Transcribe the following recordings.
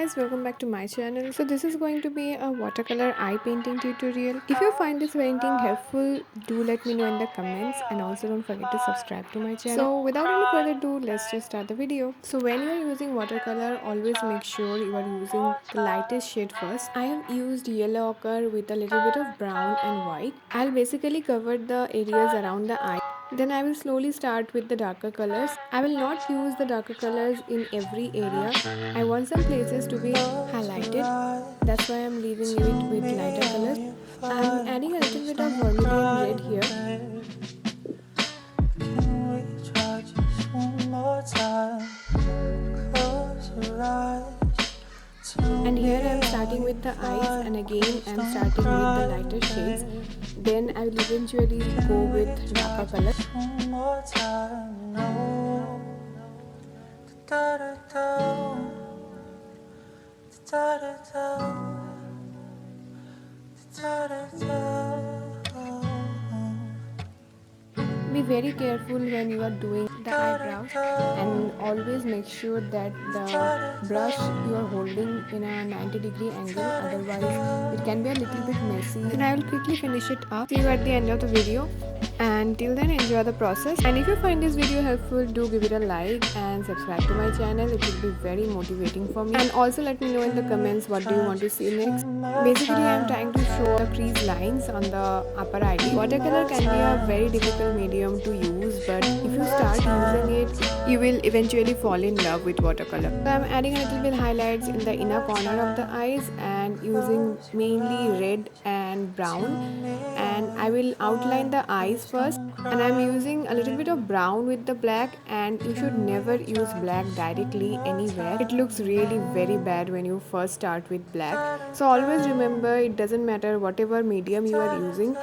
guys, welcome back to my channel. So this is going to be a watercolor eye painting tutorial. If you find this painting helpful, do let me know in the comments, and also don't forget to subscribe to my channel. So without any further ado, let's just start the video. So when you are using watercolor, always make sure you are using the lightest shade first. I have used yellow ochre with a little bit of brown and white. I'll basically cover the areas around the eye. Then I will slowly start with the darker colors. I will not use the darker colors in every area. I want some places to be highlighted. That's why I'm leaving it with lighter colors. I'm adding a little bit of vermilion red here. And here I'm starting with the eyes, and again I'm starting with the lighter shades. Then I will eventually go with darker colors. Be very careful when you are doing the eyebrows, and always make sure that the brush you are holding in a 90-degree angle, otherwise it can be a little bit messy. And I will quickly finish it up. See you at the end of the video, and till then enjoy the process. And if you find this video helpful, do give it a like and subscribe to my channel. It will be very motivating for me. And also let me know in the comments what do you want to see next. Basically I am trying to show the crease lines on the upper eyelid. Watercolor can be a very difficult medium to use, but if you start using it, you will eventually fall in love with watercolor. So I am adding a little bit highlights in the inner corner of the eyes and using mainly red and brown, and I will outline the eyes first, and I'm using a little bit of brown with the black. And you should never use black directly anywhere. It looks really very bad when you first start with black. So always remember, it doesn't matter whatever medium you are using,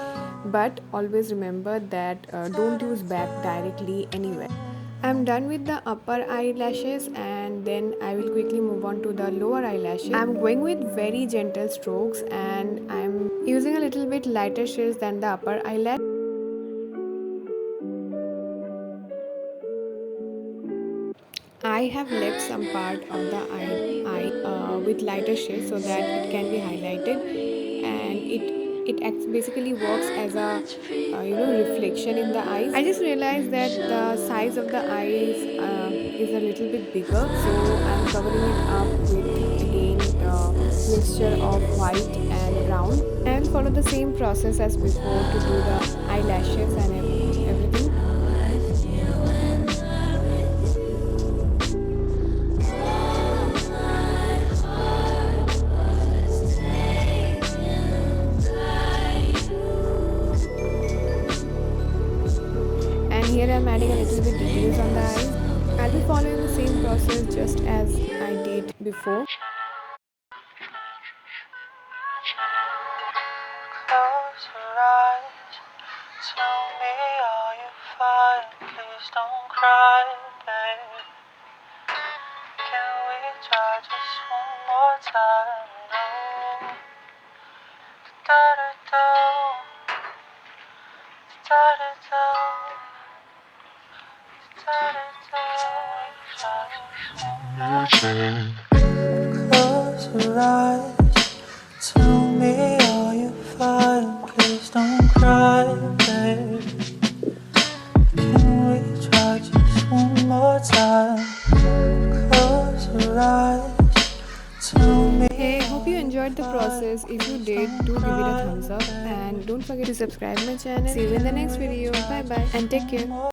but always remember that don't use black directly anywhere. I'm done with the upper eyelashes, and then I will quickly move on to the lower eyelashes. I'm going with very gentle strokes, and I'm using a little bit lighter shades than the upper eyelash. I have left some part of the eye with lighter shades so that it can be highlighted, and it basically works as a reflection in the eyes. I just realized that the size of the eyes is a little bit bigger, so I'm covering it up with again mixture of white and brown, and follow the same process as before to do the eyelashes and everything. Here I am adding a little bit details on the eyes. I'll be following the same process just as I did before. Close your eyes, tell me are you fine? Please don't cry, babe. Can we try just one more time? No. Da-da-da, da-da-da, da-da-da. Close your eyes, tell me are you fine? Please don't cry, babe. Can we try just one more time? Close your eyes, tell me. Hey, hope you enjoyed the process. If you did, do give it a thumbs up, and don't forget to subscribe my channel. See you in the next video. Bye bye and take care.